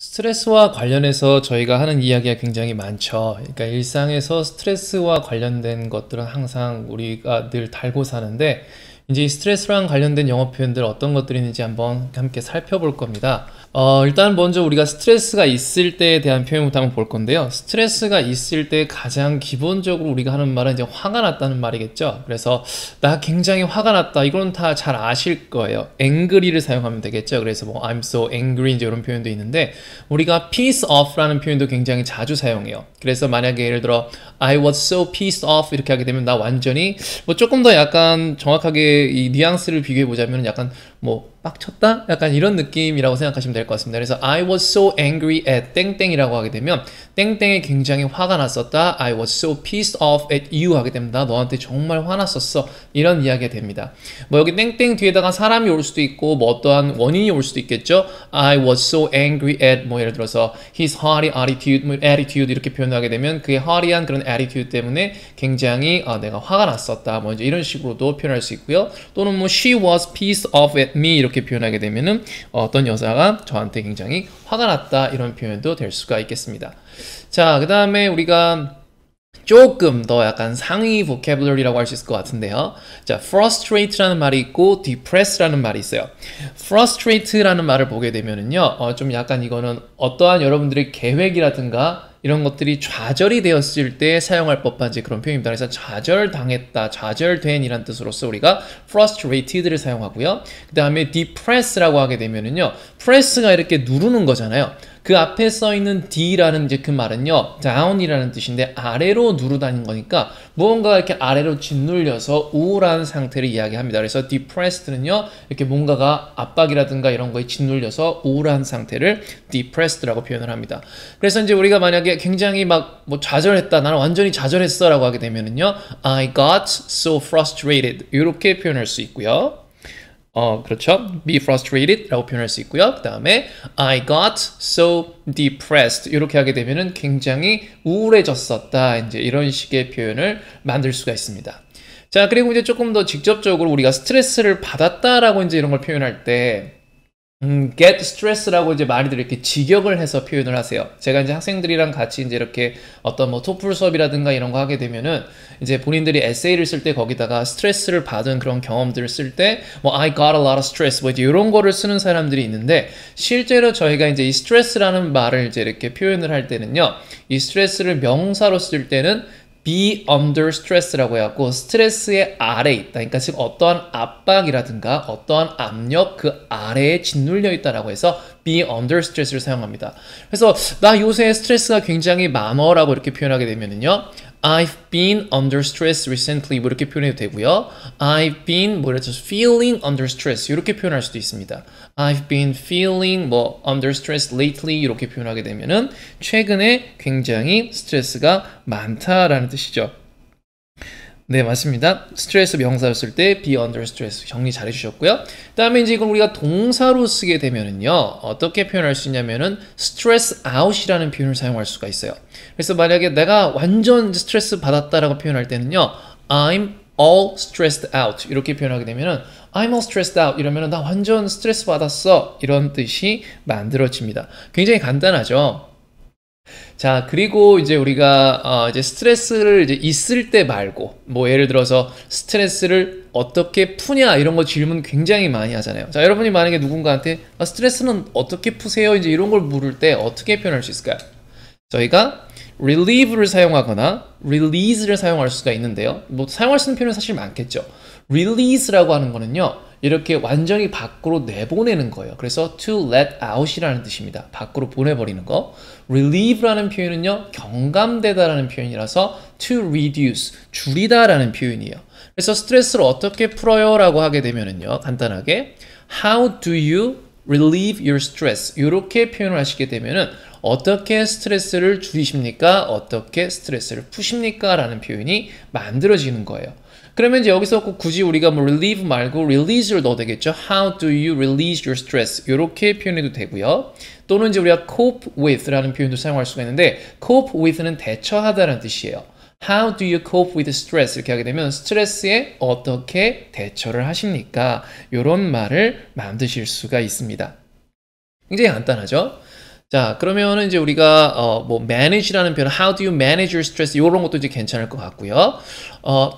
스트레스와 관련해서 저희가 하는 이야기가 굉장히 많죠. 그러니까 일상에서 스트레스와 관련된 것들은 항상 우리가 늘 달고 사는데, 이제 이 스트레스랑 관련된 영어 표현들 어떤 것들이 있는지 한번 함께 살펴볼 겁니다. 일단 먼저 우리가 스트레스가 있을 때에 대한 표현부터 한번 볼 건데요. 스트레스가 있을 때 가장 기본적으로 우리가 하는 말은 이제 화가 났다는 말이겠죠. 그래서 나 굉장히 화가 났다. 이건 다 잘 아실 거예요. angry를 사용하면 되겠죠. 그래서 뭐 I'm so angry 이제 이런 표현도 있는데, 우리가 piece off라는 표현도 굉장히 자주 사용해요. 그래서 만약에 예를 들어 I was so pissed off 이렇게 하게 되면 나 완전히 뭐 조금 더 약간 정확하게 이 뉘앙스를 비교해 보자면 약간 뭐 빡쳤다? 약간 이런 느낌이라고 생각하시면 될 것 같습니다. 그래서 I was so angry at 땡땡이라고 하게 되면 땡땡에 굉장히 화가 났었다. I was so pissed off at you 하게 됩니다. 너한테 정말 화났었어. 이런 이야기가 됩니다. 뭐 여기 땡땡 뒤에다가 사람이 올 수도 있고 뭐 어떠한 원인이 올 수도 있겠죠. I was so angry at 뭐 예를 들어서 his haughty attitude, 뭐 attitude 이렇게 표현하게 되면 그의 haughty한 그런 attitude 때문에 굉장히 내가 화가 났었다. 뭐 이제 이런 식으로도 표현할 수 있고요. 또는 뭐 she was pissed off at me 이렇게 표현하게 되면은 어떤 여자가 저한테 굉장히 화가 났다 이런 표현도 될 수가 있겠습니다. 자, 그 다음에 우리가 조금 더 약간 상위 vocabulary라고 할 수 있을 것 같은데요. 자, frustrate라는 말이 있고 depress라는 말이 있어요. frustrate라는 말을 보게 되면은요, 좀 약간 이거는 어떠한 여러분들의 계획이라든가 이런 것들이 좌절이 되었을 때 사용할 법한 그런 표현입니다. 그래서 좌절당했다, 좌절된 이란 뜻으로서 우리가 frustrated를 사용하고요. 그 다음에 depress라고 하게 되면은요, press가 이렇게 누르는 거잖아요. 그 앞에 써 있는 D라는 이제 그 말은요, down이라는 뜻인데 아래로 누르다는 거니까 무언가가 이렇게 아래로 짓눌려서 우울한 상태를 이야기합니다. 그래서 depressed는요, 이렇게 뭔가가 압박이라든가 이런 거에 짓눌려서 우울한 상태를 depressed라고 표현을 합니다. 그래서 이제 우리가 만약에 굉장히 막 뭐 좌절했다, 나는 완전히 좌절했어라고 하게 되면은요, I got so frustrated 이렇게 표현할 수 있고요. 그렇죠. be frustrated 라고 표현할 수 있고요. 그 다음에 I got so depressed 이렇게 하게 되면은 굉장히 우울해졌었다. 이제 이런 식의 표현을 만들 수가 있습니다. 자, 그리고 이제 조금 더 직접적으로 우리가 스트레스를 받았다라고 이제 이런 걸 표현할 때 get stress라고 이제 많이들 이렇게 직역을 해서 표현을 하세요. 제가 이제 학생들이랑 같이 이제 이렇게 어떤 뭐 토플 수업이라든가 이런 거 하게 되면은 이제 본인들이 에세이를 쓸 때 거기다가 스트레스를 받은 그런 경험들을 쓸 때 뭐 I got a lot of stress 뭐 이제 이런 거를 쓰는 사람들이 있는데, 실제로 저희가 이제 이 스트레스라는 말을 이제 이렇게 표현을 할 때는요, 이 스트레스를 명사로 쓸 때는 be under stress라고 해갖고 스트레스의 아래에 있다. 그러니까 즉 어떠한 압박이라든가 어떠한 압력 그 아래에 짓눌려 있다라고 해서 be under stress를 사용합니다. 그래서 나 요새 스트레스가 굉장히 많어라고 이렇게 표현하게 되면은요, I've been under stress recently 뭐 이렇게 표현해도 되고요. I've been 뭐 이렇게 feeling under stress 이렇게 표현할 수도 있습니다. I've been feeling 뭐 under stress lately 이렇게 표현하게 되면은 최근에 굉장히 스트레스가 많다라는 뜻이죠. 네, 맞습니다. 스트레스 명사로 쓸 때 be under stress 정리 잘 해주셨고요. 그 다음에 이제 이걸 우리가 동사로 쓰게 되면은요, 어떻게 표현할 수 있냐면은 stress out이라는 표현을 사용할 수가 있어요. 그래서 만약에 내가 완전 스트레스 받았다라고 표현할 때는요, I'm all stressed out 이렇게 표현하게 되면은 I'm all stressed out 이러면은 나 완전 스트레스 받았어 이런 뜻이 만들어집니다. 굉장히 간단하죠. 자, 그리고 이제 우리가 이제 스트레스를 이제 있을 때 말고 뭐 예를 들어서 스트레스를 어떻게 푸냐 이런 거 질문 굉장히 많이 하잖아요. 자, 여러분이 만약에 누군가한테 스트레스는 어떻게 푸세요? 이제 이런 걸 물을 때 어떻게 표현할 수 있을까요? 저희가 relieve를 사용하거나 release를 사용할 수가 있는데요. 뭐 사용할 수 있는 표현은 사실 많겠죠. release라고 하는 거는요, 이렇게 완전히 밖으로 내보내는 거예요. 그래서 to let out이라는 뜻입니다. 밖으로 보내버리는 거. relieve라는 표현은요, 경감되다라는 표현이라서 to reduce, 줄이다라는 표현이에요. 그래서 스트레스를 어떻게 풀어요? 라고 하게 되면은요, 간단하게 How do you relieve your stress? 이렇게 표현을 하시게 되면은 어떻게 스트레스를 줄이십니까? 어떻게 스트레스를 푸십니까? 라는 표현이 만들어지는 거예요. 그러면 이제 여기서 꼭 굳이 우리가 뭐 relieve 말고 release를 넣어도 되겠죠. How do you release your stress? 이렇게 표현해도 되고요. 또는 이제 우리가 cope with라는 표현도 사용할 수가 있는데, cope with는 대처하다라는 뜻이에요. How do you cope with stress? 이렇게 하게 되면 스트레스에 어떻게 대처를 하십니까? 이런 말을 만드실 수가 있습니다. 굉장히 간단하죠? 자, 그러면은 이제 우리가 뭐 manage라는 표현, how do you manage your stress 이런 것도 이제 괜찮을 것 같고요.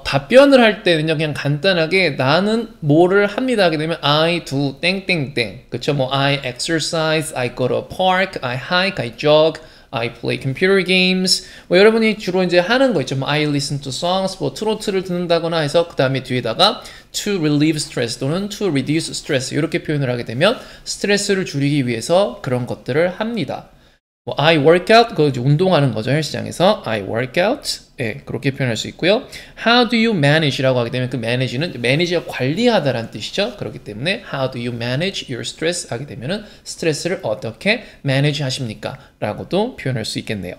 답변을 할 때는요, 그냥 간단하게 나는 뭐를 합니다 하게 되면 I do 땡땡땡, 그쵸? 뭐 I exercise, I go to a park, I hike, I jog, I play computer games. 뭐 여러분이 주로 이제 하는 거 있죠. 뭐 I listen to songs, 뭐 트로트를 듣는다거나 해서 그 다음에 뒤에다가 to relieve stress 또는 to reduce stress 이렇게 표현을 하게 되면 스트레스를 줄이기 위해서 그런 것들을 합니다. 뭐 I work out, 그거 이제 운동하는 거죠. 헬스장에서 I work out. 예, 그렇게 표현할 수 있고요. How do you manage라고 하게 되면 그 manage는 manage가 관리하다라는 뜻이죠. 그렇기 때문에 How do you manage your stress 하게 되면은 스트레스를 어떻게 manage 하십니까? 라고도 표현할 수 있겠네요.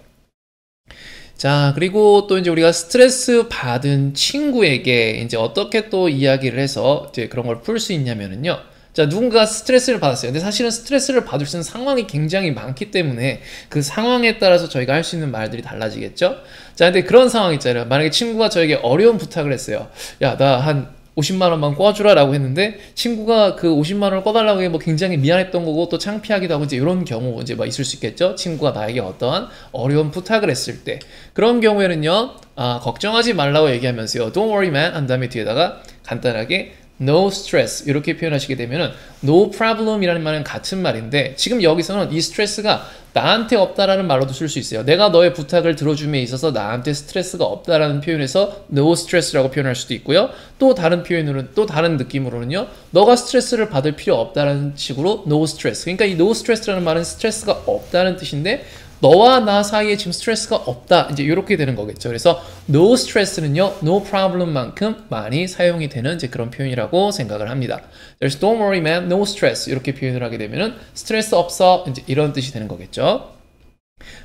자, 그리고 또 이제 우리가 스트레스 받은 친구에게 이제 어떻게 또 이야기를 해서 이제 그런 걸 풀 수 있냐면은요. 자, 누군가 스트레스를 받았어요. 근데 사실은 스트레스를 받을 수 있는 상황이 굉장히 많기 때문에 그 상황에 따라서 저희가 할 수 있는 말들이 달라지겠죠? 자, 근데 그런 상황 있잖아요. 만약에 친구가 저에게 어려운 부탁을 했어요. 야, 나 한 50만 원만 꿔주라 라고 했는데 친구가 그 50만 원을 꿔달라고 해 뭐 굉장히 미안했던 거고 또 창피하기도 하고 이제 이런 경우 이제 막 있을 수 있겠죠. 친구가 나에게 어떠한 어려운 부탁을 했을 때 그런 경우에는요, 걱정하지 말라고 얘기하면서요, don't worry man 한 다음에 뒤에다가 간단하게 no stress 이렇게 표현하시게 되면은 no problem 이라는 말은 같은 말인데 지금 여기서는 이 스트레스가 나한테 없다라는 말로도 쓸 수 있어요. 내가 너의 부탁을 들어줌에 있어서 나한테 스트레스가 없다라는 표현에서 no stress라고 표현할 수도 있고요. 또 다른 표현으로는 또 다른 느낌으로는요, 너가 스트레스를 받을 필요 없다라는 식으로 no stress. 그러니까 이 no stress라는 말은 스트레스가 없다는 뜻인데 너와 나 사이에 지금 스트레스가 없다. 이제 이렇게 되는 거겠죠. 그래서 no stress는요, no problem만큼 많이 사용이 되는 이제 그런 표현이라고 생각을 합니다. 그래서 don't worry man, no stress 이렇게 표현을 하게 되면은 스트레스 없어. 이제 이런 뜻이 되는 거겠죠.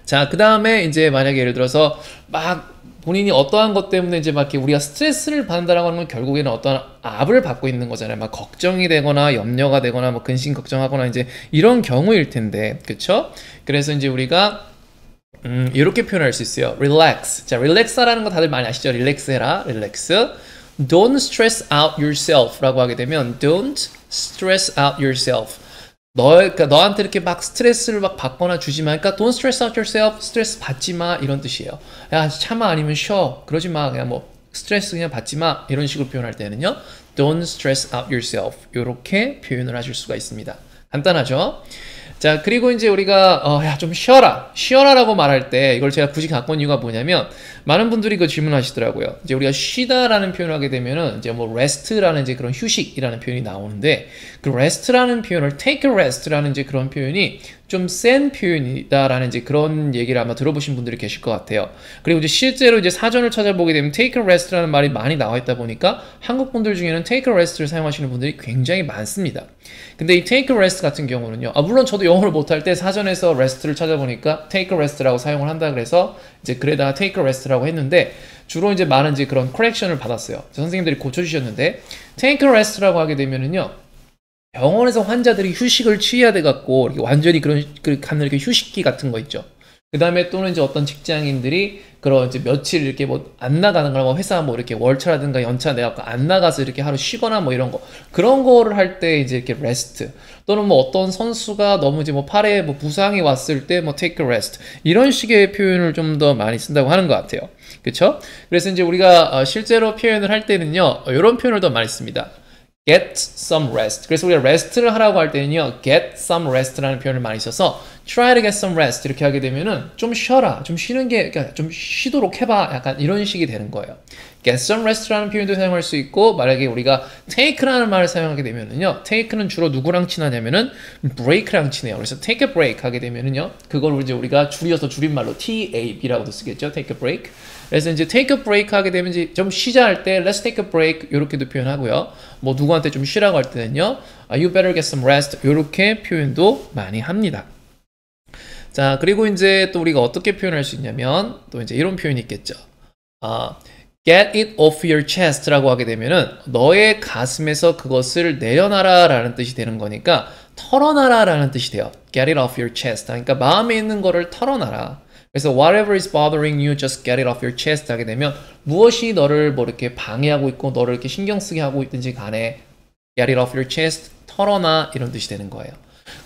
자, 그 다음에 이제 만약에 예를 들어서 막 본인이 어떠한 것 때문에 이제 막 이렇게 우리가 스트레스를 받는다라고 하는 건 결국에는 어떠한 압을 받고 있는 거잖아요. 막 걱정이 되거나 염려가 되거나 뭐 근심 걱정하거나 이제 이런 경우일 텐데, 그쵸? 그래서 이제 우리가 이렇게 표현할 수 있어요. relax. 자, relax라는 거 다들 많이 아시죠? relax 해라. relax. don't stress out yourself 라고 하게 되면 don't stress out yourself. 그러니까 너한테 이렇게 막 스트레스를 막 받거나 주지 마. 그러니까 don't stress out yourself. 스트레스 받지 마. 이런 뜻이에요. 야, 참아 아니면 쉬어. 그러지 마. 그냥 뭐 스트레스 그냥 받지 마. 이런 식으로 표현할 때는요, don't stress out yourself. 이렇게 표현을 하실 수가 있습니다. 간단하죠? 자, 그리고 이제 우리가 야, 좀 쉬어라 라고 말할 때 이걸 제가 굳이 갖고 온 이유가 뭐냐면 많은 분들이 그 질문하시더라고요. 이제 우리가 쉬다라는 표현을 하게 되면은 이제 뭐 rest라는 이제 그런 휴식이라는 표현이 나오는데 그 rest라는 표현을 take a rest라는 이제 그런 표현이 좀 센 표현이다라는 이제 그런 얘기를 아마 들어보신 분들이 계실 것 같아요. 그리고 이제 실제로 이제 사전을 찾아보게 되면 take a rest라는 말이 많이 나와 있다 보니까 한국 분들 중에는 take a rest를 사용하시는 분들이 굉장히 많습니다. 근데 이 take a rest 같은 경우는요, 물론 저도 영어를 못할 때 사전에서 rest를 찾아보니까 take a rest라고 사용을 한다 그래서 이제 글에다가 take a rest라고 했는데 주로 이제 많은 이제 그런 correction을 받았어요. 선생님들이 고쳐주셨는데 take a rest라고 하게 되면은요, 병원에서 환자들이 휴식을 취해야 돼 갖고 이렇게 완전히 그런 갖는 이렇게 휴식기 같은 거 있죠. 그 다음에 또는 이제 어떤 직장인들이 그런 이제 며칠 이렇게 뭐 안 나가는 거나 회사 뭐 이렇게 월차라든가 연차 내갖고 안 나가서 이렇게 하루 쉬거나 뭐 이런 거, 그런 거를 할 때 이제 이렇게 레스트, 또는 뭐 어떤 선수가 너무 이제 뭐 팔에 뭐 부상이 왔을 때 뭐 take a rest 이런 식의 표현을 좀 더 많이 쓴다고 하는 것 같아요. 그렇죠? 그래서 이제 우리가 실제로 표현을 할 때는요, 이런 표현을 더 많이 씁니다. get some rest. 그래서 우리가 rest를 하라고 할 때는요, get some rest라는 표현을 많이 써서 try to get some rest 이렇게 하게 되면은 좀 쉬어라, 좀 쉬는 게, 그러니까 좀 쉬도록 해봐, 약간 이런 식이 되는 거예요. get some rest라는 표현도 사용할 수 있고, 만약에 우리가 take라는 말을 사용하게 되면은요, take는 주로 누구랑 친하냐면은 break랑 친해요. 그래서 take a break 하게 되면은요, 그걸 이제 우리가 줄여서 줄임말로 TAB라고도 쓰겠죠. take a break. 그래서 이제 take a break 하게 되면 이제 좀 쉬자 할 때 let's take a break 이렇게도 표현하고요. 뭐 누구한테 좀 쉬라고 할 때는요, you better get some rest 이렇게 표현도 많이 합니다. 자, 그리고 이제 또 우리가 어떻게 표현할 수 있냐면 또 이제 이런 표현이 있겠죠. get it off your chest라고 하게 되면은 너의 가슴에서 그것을 내려놔라 라는 뜻이 되는 거니까 털어놔라 라는 뜻이 돼요. get it off your chest. 그러니까 마음에 있는 거를 털어놔라. 그래서 whatever is bothering you, just get it off your chest 하게 되면 무엇이 너를 뭐 이렇게 방해하고 있고 너를 이렇게 신경 쓰게 하고 있든지 간에 get it off your chest, 털어놔 이런 뜻이 되는 거예요.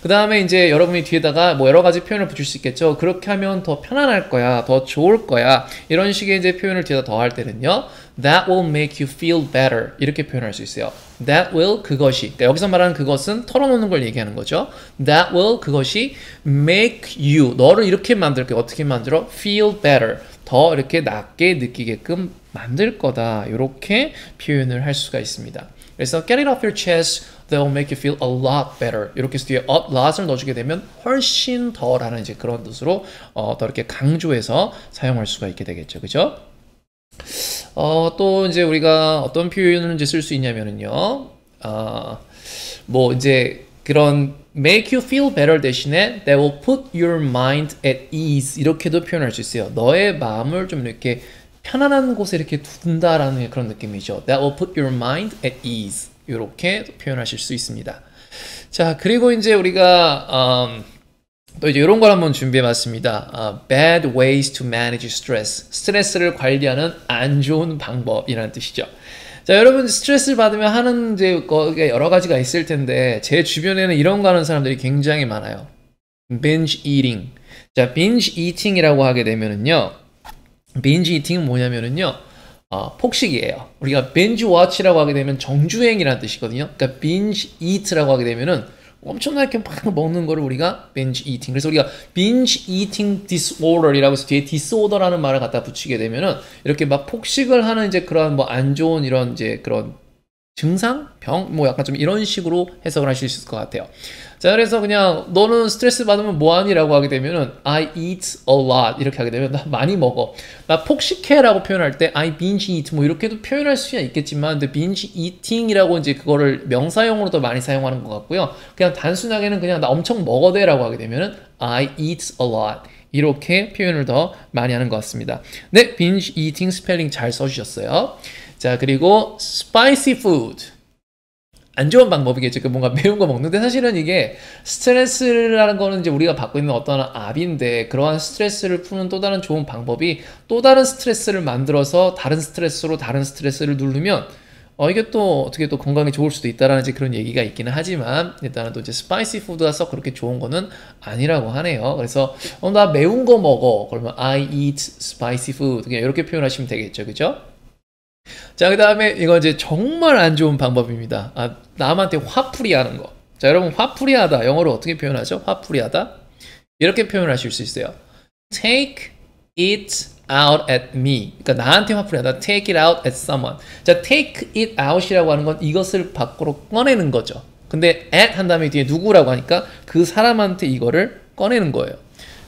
그 다음에 이제 여러분이 뒤에다가 뭐 여러 가지 표현을 붙일 수 있겠죠. 그렇게 하면 더 편안할 거야, 더 좋을 거야. 이런 식의 이제 표현을 뒤에다 더 할 때는요. That will make you feel better. 이렇게 표현할 수 있어요. That will, 그것이. 그러니까 여기서 말하는 그것은 털어놓는 걸 얘기하는 거죠. That will, 그것이 make you, 너를 이렇게 만들게. 어떻게 만들어? Feel better. 더 이렇게 낫게 느끼게끔 만들 거다. 이렇게 표현을 할 수가 있습니다. 그래서 get it off your chest, that will make you feel a lot better. 이렇게 해서 뒤에 a lot을 넣어주게 되면 훨씬 더라는 이제 그런 뜻으로 더 이렇게 강조해서 사용할 수가 있게 되겠죠. 그죠? 또 이제 우리가 어떤 표현을 이제 쓸 수 있냐면은요. 뭐 이제 그런 make you feel better 대신에 that will put your mind at ease 이렇게도 표현할 수 있어요. 너의 마음을 좀 이렇게 편안한 곳에 이렇게 둔다라는 그런 느낌이죠. That will put your mind at ease. 이렇게 표현하실 수 있습니다. 자, 그리고 이제 우리가 또 이제 이런 걸 한번 준비해봤습니다. Bad ways to manage stress. 스트레스를 관리하는 안 좋은 방법이라는 뜻이죠. 자, 여러분 스트레스를 받으면 하는 이제 거가 여러 가지가 있을 텐데 제 주변에는 이런 거 하는 사람들이 굉장히 많아요. binge eating. 자, binge eating이라고 하게 되면은요. binge eating은 뭐냐면은요. 폭식이에요. 우리가 binge watch라고 하게 되면 정주행이라는 뜻이거든요. 그러니까 binge eat라고 하게 되면은 엄청나게 막 먹는 거를 우리가 binge eating. 그래서 우리가 binge eating disorder이라고 해서 뒤에 disorder라는 말을 갖다 붙이게 되면은 이렇게 막 폭식을 하는 이제 그런 뭐 안 좋은 이런 이제 그런 증상? 병? 뭐 약간 좀 이런 식으로 해석을 하실 수 있을 것 같아요. 자, 그래서 그냥 너는 스트레스 받으면 뭐하니? 라고 하게 되면은 I eat a lot 이렇게 하게 되면 나 많이 먹어. 나 폭식해 라고 표현할 때 I binge eat 뭐 이렇게도 표현할 수야 있겠지만 근데 binge eating이라고 이제 그거를 명사용으로 더 많이 사용하는 것 같고요. 그냥 단순하게는 그냥 나 엄청 먹어대 라고 하게 되면은 I eat a lot 이렇게 표현을 더 많이 하는 것 같습니다. 네, binge eating 스펠링 잘 써주셨어요. 자, 그리고 spicy food. 안 좋은 방법이겠죠. 그 뭔가 매운 거 먹는데 사실은 이게 스트레스라는 거는 이제 우리가 받고 있는 어떤 압인데 그러한 스트레스를 푸는 또 다른 좋은 방법이 또 다른 스트레스를 만들어서 다른 스트레스로 다른 스트레스를 누르면 이게 또 어떻게 또 건강에 좋을 수도 있다라는 이제 그런 얘기가 있기는 하지만 일단은 또 이제 스파이시 푸드가 썩 그렇게 좋은 거는 아니라고 하네요. 그래서 나 매운 거 먹어. 그러면 I eat spicy food. 그냥 이렇게 표현하시면 되겠죠. 그죠? 자, 그 다음에 이거 이제 정말 안 좋은 방법입니다. 남한테 화풀이 하는 거. 자, 여러분 화풀이 하다 영어로 어떻게 표현하죠? 화풀이 하다 이렇게 표현하실 수 있어요. Take it out at me. 그러니까 나한테 화풀이 하다. Take it out at someone. 자, take it out이라고 하는 건 이것을 밖으로 꺼내는 거죠. 근데 at 한 다음에 뒤에 누구라고 하니까 그 사람한테 이거를 꺼내는 거예요.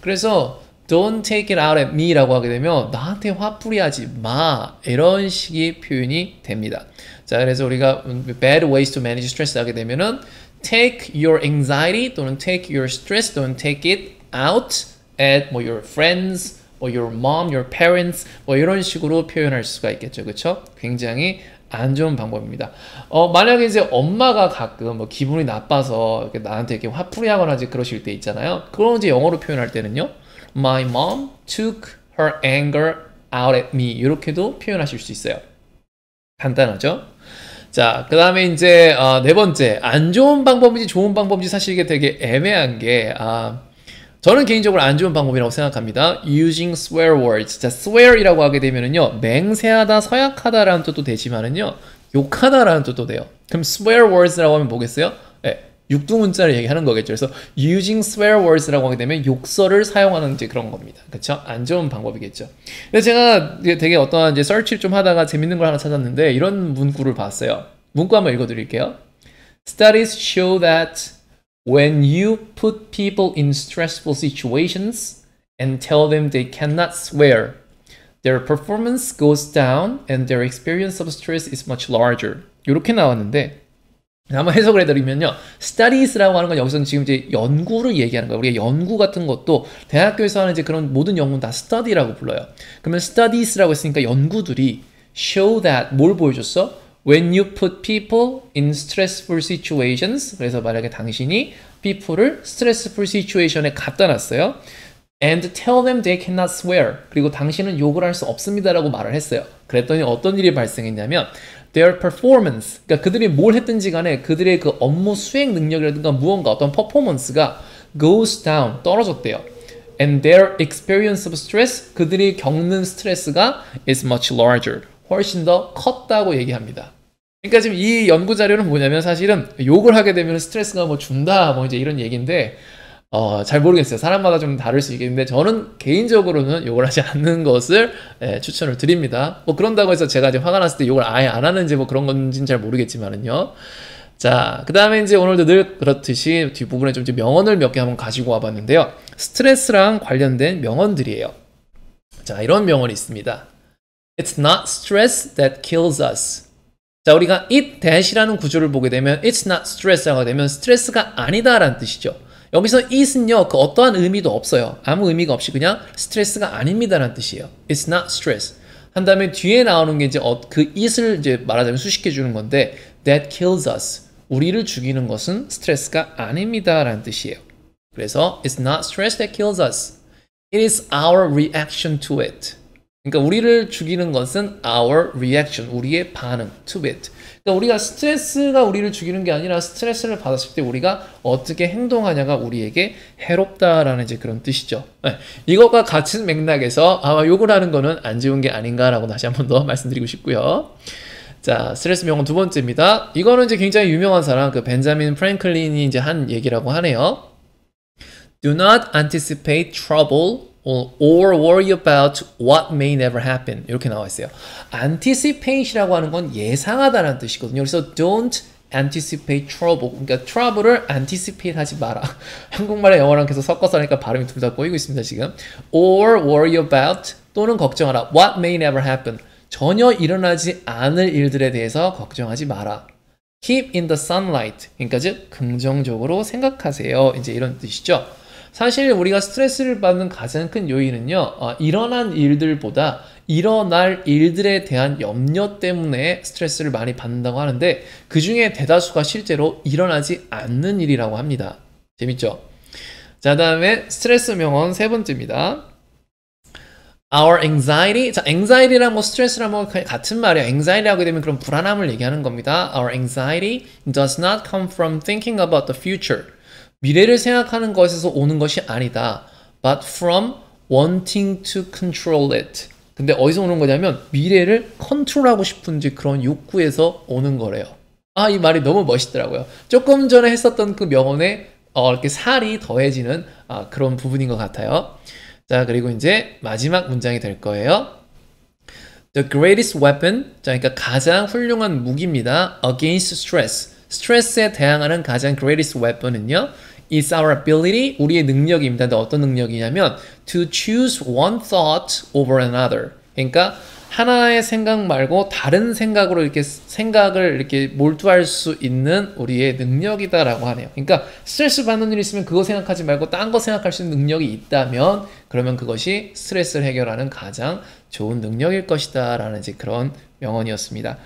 그래서 Don't take it out at me 라고 하게 되면 나한테 화풀이 하지 마 이런 식의 표현이 됩니다. 자, 그래서 우리가 bad ways to manage stress 하게 되면은 take your anxiety 또는 take your stress 또는 take it out at 뭐 your friends, 뭐 your mom, your parents 뭐 이런 식으로 표현할 수가 있겠죠. 그렇죠? 굉장히 안 좋은 방법입니다. 만약에 이제 엄마가 가끔 뭐 기분이 나빠서 이렇게 나한테 이렇게 화풀이 하거나 이제 그러실 때 있잖아요. 그런 이제 영어로 표현할 때는요. My mom took her anger out at me. 이렇게도 표현하실 수 있어요. 간단하죠? 자, 그 다음에 이제 네 번째, 안 좋은 방법인지 좋은 방법인지 사실 이게 되게 애매한 게 저는 개인적으로 안 좋은 방법이라고 생각합니다. Using swear words. 자, swear이라고 하게 되면은요, 맹세하다, 서약하다라는 뜻도 되지만은요, 욕하다라는 뜻도 돼요. 그럼 swear words라고 하면 뭐겠어요? 네, 육두문자를 얘기하는 거겠죠. 그래서 using swear words라고 하게 되면 욕설을 사용하는 이제 그런 겁니다. 그렇죠? 안 좋은 방법이겠죠. 근데 제가 되게 어떠한 이제 서치를 좀 하다가 재밌는 걸 하나 찾았는데 이런 문구를 봤어요. 문구 한번 읽어드릴게요. Studies show that when you put people in stressful situations and tell them they cannot swear, their performance goes down and their experience of stress is much larger. 이렇게 나왔는데 한번 해석을 해드리면요. studies라고 하는 건 여기서는 지금 이제 연구를 얘기하는 거예요. 우리가 연구 같은 것도 대학교에서 하는 이제 그런 모든 연구는 다 study라고 불러요. 그러면 studies라고 했으니까 연구들이 show that 뭘 보여줬어? When you put people in stressful situations 그래서 만약에 당신이 people를 stressful situation에 갖다 놨어요. And tell them they cannot swear. 그리고 당신은 욕을 할 수 없습니다라고 말을 했어요. 그랬더니 어떤 일이 발생했냐면 their performance, 그러니까 그들이 뭘 했든지 간에 그들의 그 업무 수행 능력이라든가 무언가 어떤 퍼포먼스가 goes down, 떨어졌대요. And their experience of stress, 그들이 겪는 스트레스가 is much larger, 훨씬 더 컸다고 얘기합니다. 그러니까 지금 이 연구 자료는 뭐냐면 사실은 욕을 하게 되면 스트레스가 뭐 준다 뭐 이제 이런 얘기인데 잘 모르겠어요. 사람마다 좀 다를 수 있겠는데 저는 개인적으로는 욕을 하지 않는 것을 추천을 드립니다. 뭐 그런다고 해서 제가 이제 화가 났을 때 욕을 아예 안 하는지 뭐 그런 건지는 잘 모르겠지만은요. 자, 그 다음에 이제 오늘도 늘 그렇듯이 뒷부분에 좀 명언을 몇 개 한번 가지고 와봤는데요. 스트레스랑 관련된 명언들이에요. 자, 이런 명언이 있습니다. It's not stress that kills us. 자, 우리가 it that이라는 구조를 보게 되면 it's not stress라고 되면 스트레스가 아니다라는 뜻이죠. 여기서 it은요, 그 어떠한 의미도 없어요. 아무 의미가 없이 그냥 스트레스가 아닙니다라는 뜻이에요. It's not stress. 한 다음에 뒤에 나오는 게 이제 그 it을 이제 말하자면 수식해 주는 건데 that kills us. 우리를 죽이는 것은 스트레스가 아닙니다라는 뜻이에요. 그래서 it's not stress that kills us. It is our reaction to it. 그러니까 우리를 죽이는 것은 our reaction, 우리의 반응 to it. 그러니까 우리가 스트레스가 우리를 죽이는 게 아니라 스트레스를 받았을 때 우리가 어떻게 행동하냐가 우리에게 해롭다라는 이제 그런 뜻이죠. 네. 이것과 같은 맥락에서 아마 욕을 하는 거는 안 좋은 게 아닌가라고 다시 한 번 더 말씀드리고 싶고요. 자, 스트레스 명언 두 번째입니다. 이거는 이제 굉장히 유명한 사람, 그 벤자민 프랭클린이 이제 한 얘기라고 하네요. Do not anticipate trouble or worry about what may never happen. 이렇게 나와 있어요. anticipate이라고 하는 건 예상하다라는 뜻이거든요. 그래서 don't anticipate trouble. 그러니까 trouble을 anticipate 하지 마라. 한국말에 영어랑 계속 섞어서 하니까 발음이 둘 다 꼬이고 있습니다, 지금. or worry about 또는 걱정하라. what may never happen. 전혀 일어나지 않을 일들에 대해서 걱정하지 마라. Keep in the sunlight. 그러니까 즉 긍정적으로 생각하세요. 이제 이런 뜻이죠. 사실 우리가 스트레스를 받는 가장 큰 요인은요. 일어난 일들보다 일어날 일들에 대한 염려 때문에 스트레스를 많이 받는다고 하는데 그 중에 대다수가 실제로 일어나지 않는 일이라고 합니다. 재밌죠? 자, 다음에 스트레스 명언 세 번째입니다. Our anxiety. 자, anxiety랑 뭐 스트레스랑 뭐 같은 말이에요. anxiety라고 하게 되면 그런 불안함을 얘기하는 겁니다. Our anxiety does not come from thinking about the future. 미래를 생각하는 것에서 오는 것이 아니다. But from wanting to control it. 근데 어디서 오는 거냐면 미래를 컨트롤하고 싶은 이제 그런 욕구에서 오는 거래요. 아, 이 말이 너무 멋있더라고요. 조금 전에 했었던 그 명언에 이렇게 살이 더해지는 그런 부분인 것 같아요. 자, 그리고 이제 마지막 문장이 될 거예요. The greatest weapon, 자, 그러니까 가장 훌륭한 무기입니다. Against stress. 스트레스에 대항하는 가장 greatest weapon은요. is our ability, 우리의 능력입니다. 근데 어떤 능력이냐면 to choose one thought over another. 그러니까 하나의 생각 말고 다른 생각으로 이렇게 생각을 이렇게 몰두할 수 있는 우리의 능력이다라고 하네요. 그러니까 스트레스 받는 일이 있으면 그거 생각하지 말고 딴 거 생각할 수 있는 능력이 있다면 그러면 그것이 스트레스를 해결하는 가장 좋은 능력일 것이다 라는 이제 그런 명언이었습니다.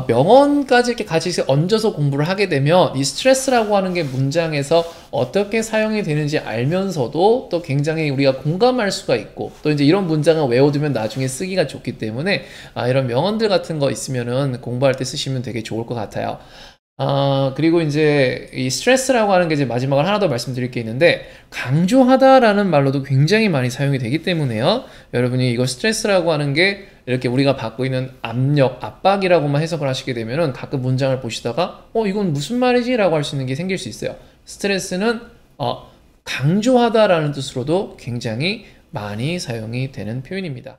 명언까지 이렇게 같이 얹어서 공부를 하게 되면 이 스트레스라고 하는 게 문장에서 어떻게 사용이 되는지 알면서도 또 굉장히 우리가 공감할 수가 있고 또 이제 이런 문장을 외워두면 나중에 쓰기가 좋기 때문에 이런 명언들 같은 거 있으면은 공부할 때 쓰시면 되게 좋을 것 같아요. 그리고 이제 이 스트레스라고 하는 게 이제 마지막으로 하나 더 말씀드릴 게 있는데 강조하다라는 말로도 굉장히 많이 사용이 되기 때문에요. 여러분이 이거 스트레스라고 하는 게 이렇게 우리가 받고 있는 압력, 압박이라고만 해석을 하시게 되면은 가끔 문장을 보시다가 이건 무슨 말이지? 라고 할 수 있는 게 생길 수 있어요. 스트레스는 강조하다라는 뜻으로도 굉장히 많이 사용이 되는 표현입니다.